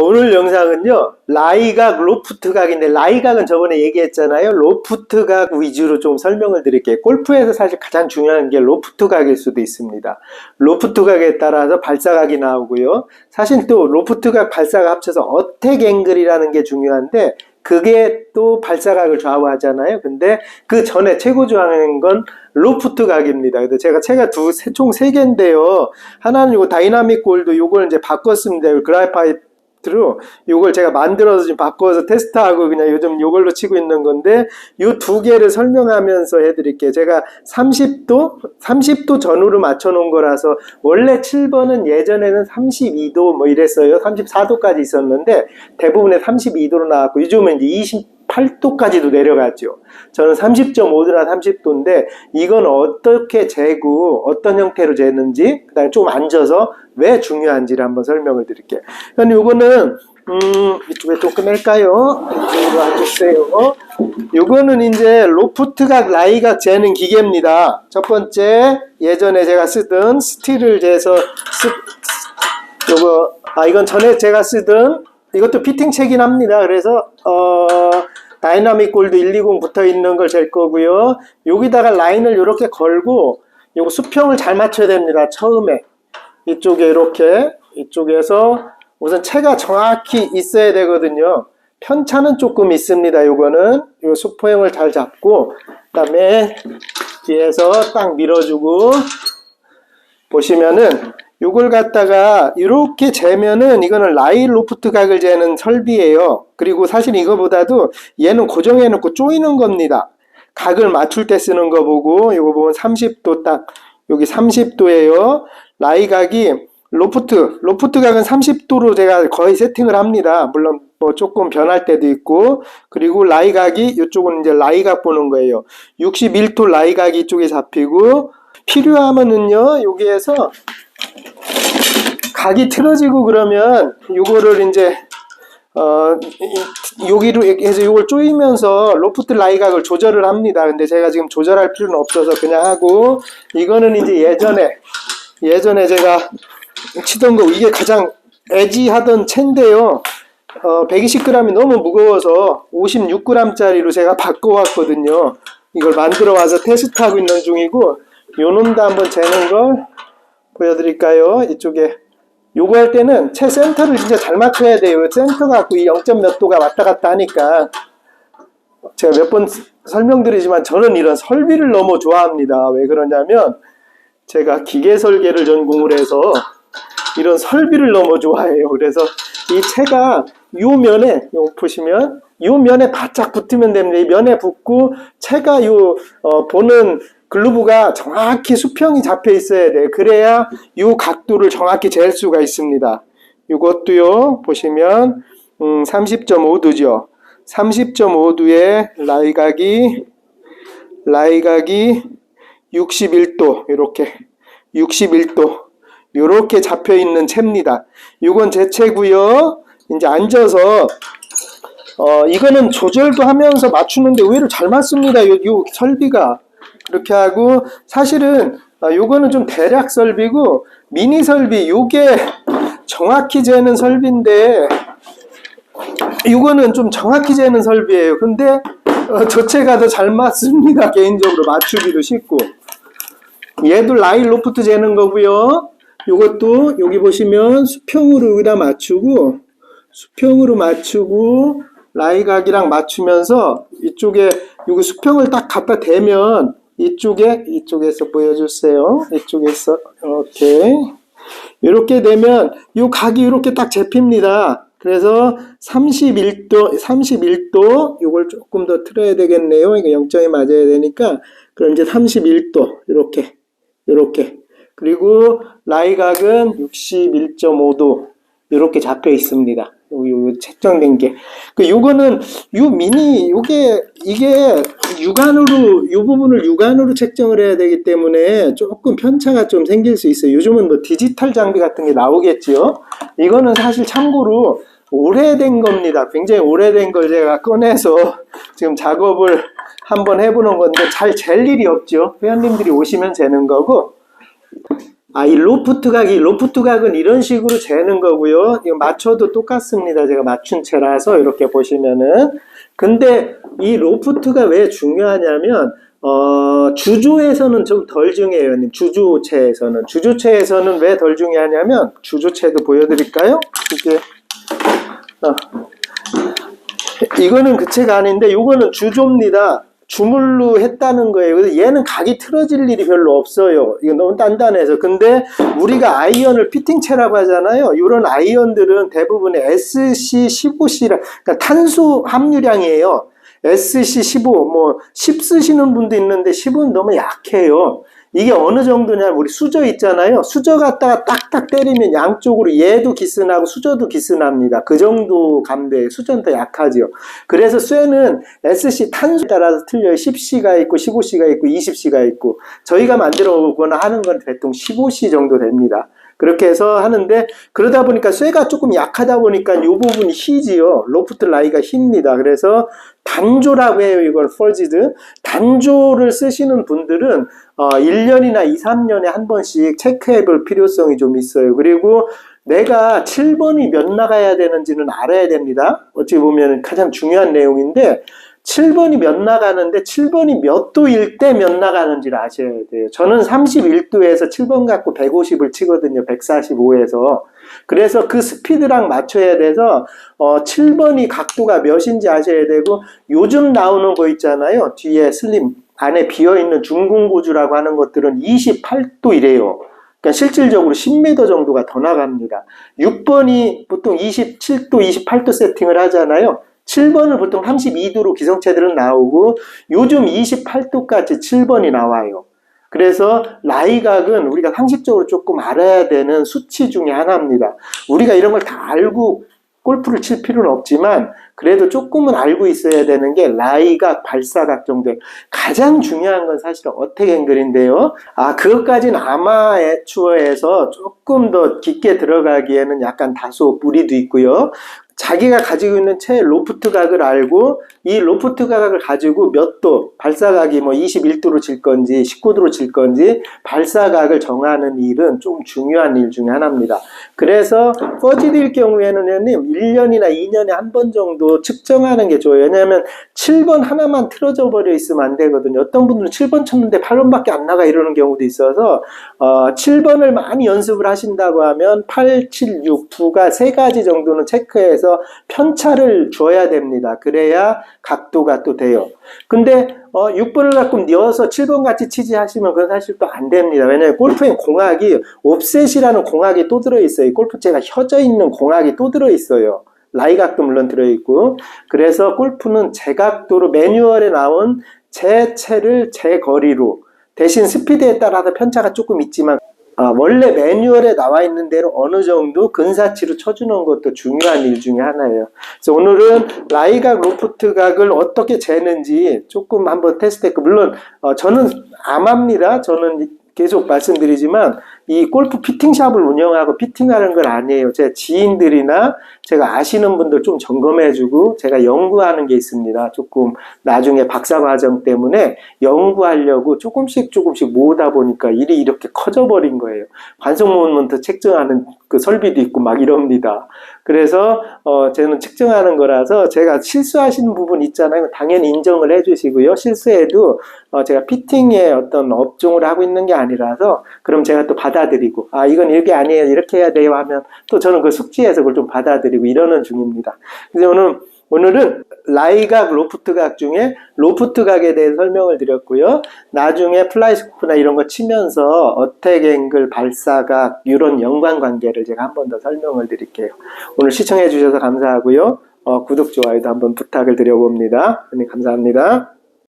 오늘 영상은요, 라이각, 로프트각인데, 라이각은 저번에 얘기했잖아요. 로프트각 위주로 좀 설명을 드릴게요. 골프에서 사실 가장 중요한 게 로프트각일 수도 있습니다. 로프트각에 따라서 발사각이 나오고요. 사실 또 로프트각, 발사각 합쳐서 어택 앵글이라는 게 중요한데, 그게 또 발사각을 좌우하잖아요. 근데 그 전에 최고 중요한 건 로프트각입니다. 근데 제가 총 3개인데요. 하나는 요거 다이나믹 골드, 요걸 이제 바꿨습니다. 그래파이트로 요걸 제가 만들어서 지금 바꿔서 테스트하고 그냥 요즘 요걸로 치고 있는 건데, 요 2개를 설명하면서 해드릴게요. 제가 30도 전후로 맞춰 놓은 거라서, 원래 7번은 예전에는 32도 뭐 이랬어요. 34도까지 있었는데 대부분의 32도로 나왔고, 요즘은 이제 28도까지도 내려갔죠. 저는 30.5도나 30도인데 이건 어떻게 재고 어떤 형태로 재는지, 그 다음에 좀 앉아서 왜 중요한지를 한번 설명을 드릴게요. 그러니까 요거는 이쪽에 좀 꺼낼까요? 이쪽으로 와주세요. 요거는 이제 로프트각, 라이각 재는 기계입니다. 첫 번째, 예전에 제가 쓰던 스틸을 재서 이건 전에 제가 쓰던, 이것도 피팅 채긴 합니다. 그래서 다이나믹 골드 120 붙어 있는 걸 잴 거고요. 여기다가 라인을 이렇게 걸고 요거 수평을 잘 맞춰야 됩니다. 처음에 이쪽에 이렇게, 이쪽에서 우선 채가 정확히 있어야 되거든요. 편차는 조금 있습니다. 요거는 요 수평을 잘 잡고, 그 다음에 뒤에서 딱 밀어주고, 보시면은 요걸 갖다가 이렇게 재면은 이거는 라이 로프트 각을 재는 설비예요. 그리고 사실 이거보다도 얘는 고정해 놓고 조이는 겁니다. 각을 맞출 때 쓰는 거 보고, 요거 보면 30도 딱 여기 30도예요. 라이 각이 로프트 각은 30도로 제가 거의 세팅을 합니다. 물론 뭐 조금 변할 때도 있고, 그리고 라이 각이, 이쪽은 이제 라이 각 보는 거예요. 61도 라이 각이 이쪽에 잡히고, 필요하면은요, 여기에서 각이 틀어지고 그러면 요거를 이제 여기로 해서 요걸 조이면서 로프트 라이각을 조절을 합니다. 근데 제가 지금 조절할 필요는 없어서 그냥 하고, 이거는 이제 예전에 제가 치던 거, 이게 가장 애지하던 채인데요. 120g이 너무 무거워서 56g짜리로 제가 바꿔왔거든요. 이걸 만들어 와서 테스트하고 있는 중이고, 요놈도 한번 재는 걸 보여드릴까요? 이쪽에 요거 할 때는 채 센터를 진짜 잘 맞춰야 돼요. 센터 갖고 이 0점 몇 도가 왔다 갔다 하니까, 제가 몇 번 설명드리지만 저는 이런 설비를 너무 좋아합니다. 왜 그러냐면 제가 기계 설계를 전공을 해서 이런 설비를 너무 좋아해요. 그래서 이 채가 요 면에, 요 보시면 요 면에 바짝 붙으면 됩니다. 이 면에 붙고 채가 보는 글루브가 정확히 수평이 잡혀 있어야 돼요. 그래야 이 각도를 정확히 잴 수가 있습니다. 이것도요, 보시면 30.5도죠. 30.5도에 라이각이 61도, 이렇게 61도 이렇게 잡혀 있는 채입니다. 이건 제 채고요. 이제 앉아서 이거는 조절도 하면서 맞추는데 의외로 잘 맞습니다. 요 설비가 이렇게 하고, 사실은 요거는 좀 대략 설비고, 미니 설비, 요게 정확히 재는 설비인데 요거는 좀 정확히 재는 설비예요. 근데 저 채가 더 잘 맞습니다. 개인적으로 맞추기도 쉽고. 얘도 라이 로프트 재는 거고요. 요것도 여기 보시면 수평으로 여기다 맞추고, 라이각이랑 맞추면서 이쪽에 요거 수평을 딱 갖다 대면 이쪽에서 보여주세요. 이쪽에서 이렇게 되면 요 각이 이렇게 딱 잡힙니다. 그래서 31도 요걸 조금 더 틀어야 되겠네요. 이거 0점이 맞아야 되니까. 그럼 이제 31도 이렇게 그리고 라이각은 61.5도 이렇게 잡혀 있습니다. 요 책정된 게. 요거는 이게 육안으로, 요 부분을 육안으로 책정을 해야 되기 때문에 조금 편차가 좀 생길 수 있어요. 요즘은 뭐 디지털 장비 같은 게 나오겠지요. 이거는 사실 참고로 오래된 겁니다. 굉장히 오래된 걸 제가 꺼내서 지금 작업을 한번 해보는 건데, 잘 잴 일이 없죠. 회원님들이 오시면 재는 거고. 이 로프트 각은 이런 식으로 재는 거고요. 이거 맞춰도 똑같습니다. 제가 맞춘 채라서 이렇게 보시면은. 근데 이 로프트가 왜 중요하냐면, 주조에서는 좀 덜 중요해요. 주조체에서는 왜 덜 중요하냐면, 주조체도 보여드릴까요? 이게, 이거는 그 채가 아닌데, 이거는 주조입니다. 주물로 했다는 거예요. 그래서 얘는 각이 틀어질 일이 별로 없어요. 이거 너무 단단해서. 근데 우리가 아이언을 피팅체라고 하잖아요. 이런 아이언들은 대부분의 SC15C라, 그러니까 탄소 함유량이에요. SC15, 10 쓰시는 분도 있는데 10은 너무 약해요. 이게 어느 정도냐면 우리 수저 있잖아요. 수저 갖다가 딱딱 때리면 양쪽으로 얘도 기스나고 수저도 기스납니다. 그 정도 감대예요. 수저는 더 약하죠. 그래서 쇠는 SC 탄소에 따라서 틀려요. 10C가 있고 15C가 있고 20C가 있고 저희가 만들어 오거나 하는 건 대충 15C 정도 됩니다. 그렇게 해서 하는데 그러다 보니까 쇠가 조금 약하다 보니까 이 부분이 희지요. 로프트 라이가 힙니다. 그래서 단조라고 해요. 이걸 펄지드. 단조를 쓰시는 분들은 1년이나 2, 3년에 한 번씩 체크해 볼 필요성이 좀 있어요. 그리고 내가 7번이 몇 나가야 되는지는 알아야 됩니다. 어찌 보면 가장 중요한 내용인데 7번이 몇 나가는데 7번이 몇 도일 때 몇 나가는지를 아셔야 돼요. 저는 31도에서 7번 갖고 150을 치거든요. 145에서. 그래서 그 스피드랑 맞춰야 돼서 7번이 각도가 몇인지 아셔야 되고 요즘 나오는 거 있잖아요. 뒤에 슬림 안에 비어있는 중궁고주라고 하는 것들은 28도이래요. 그러니까 실질적으로 10m 정도가 더 나갑니다. 6번이 보통 27도, 28도 세팅을 하잖아요. 7번을 보통 32도로 기성체들은 나오고 요즘 28도까지 7번이 나와요. 그래서 라이각은 우리가 상식적으로 조금 알아야 되는 수치 중에 하나입니다. 우리가 이런 걸 다 알고 골프를 칠 필요는 없지만 그래도 조금은 알고 있어야 되는 게 라이각, 발사각 정도. 가장 중요한 건 사실 어택 앵글인데요. 그것까지는 아마추어에서 조금 더 깊게 들어가기에는 약간 다소 무리도 있고요. 자기가 가지고 있는 채 로프트 각을 알고 이 로프트 각을 가지고 몇 도, 발사각이 21도로 칠 건지 19도로 칠 건지 발사각을 정하는 일은 좀 중요한 일 중에 하나입니다. 그래서 퍼지드일 경우에는 1년이나 2년에 한 번 정도 측정하는 게 좋아요. 왜냐하면 7번 하나만 틀어져 버려 있으면 안 되거든요. 어떤 분들은 7번 쳤는데 8번밖에 안 나가 이러는 경우도 있어서 7번을 많이 연습을 하신다고 하면 8, 7, 6 세 가지 정도는 체크해서 편차를 줘야 됩니다. 그래야 각도가 또 돼요. 근데 6번을 갖고 넣어서 7번 같이 치지 하시면 그건 사실 또 안 됩니다. 왜냐하면 골프엔 공학이 옵셋이라는 공학이 또 들어있어요. 골프채가 혀져 있는 공학이 또 들어있어요. 라이각도 물론 들어있고. 그래서 골프는 제 각도로 매뉴얼에 나온 제 채를 제 거리로 대신 스피드에 따라서 편차가 조금 있지만 원래 매뉴얼에 나와 있는 대로 어느 정도 근사치로 쳐주는 것도 중요한 일 중에 하나예요. 그래서 오늘은 라이각, 로프트 각을 어떻게 재는지 조금 한번 테스트했고, 물론 저는 암합니다. 저는 계속 말씀드리지만 이 골프 피팅샵을 운영하고 피팅하는 건 아니에요. 제 지인들이나 제가 아시는 분들 좀 점검해주고 제가 연구하는 게 있습니다. 조금 나중에 박사과정 때문에 연구하려고 조금씩 모으다 보니까 일이 이렇게 커져버린 거예요. 관성 모먼트 측정하는 그 설비도 있고 막 이럽니다. 그래서 저는 측정하는 거라서 제가 실수하시는 부분 있잖아요. 당연히 인정을 해주시고요. 실수해도 제가 피팅의 어떤 업종을 하고 있는 게 아니라서 그럼 제가 또 받아들이고 이건 이게 아니에요. 이렇게 해야 돼요 하면 또 저는 그 숙지해서 그걸 좀 받아들이고 이러는 중입니다. 그래서 오늘은 라이각, 로프트 각 중에 로프트 각에 대해 설명을 드렸고요. 나중에 플라이스코프나 이런 거 치면서 어택 앵글, 발사각 이런 연관관계를 제가 한 번 더 설명을 드릴게요. 오늘 시청해 주셔서 감사하고요. 구독, 좋아요도 한번 부탁을 드려봅니다. 감사합니다.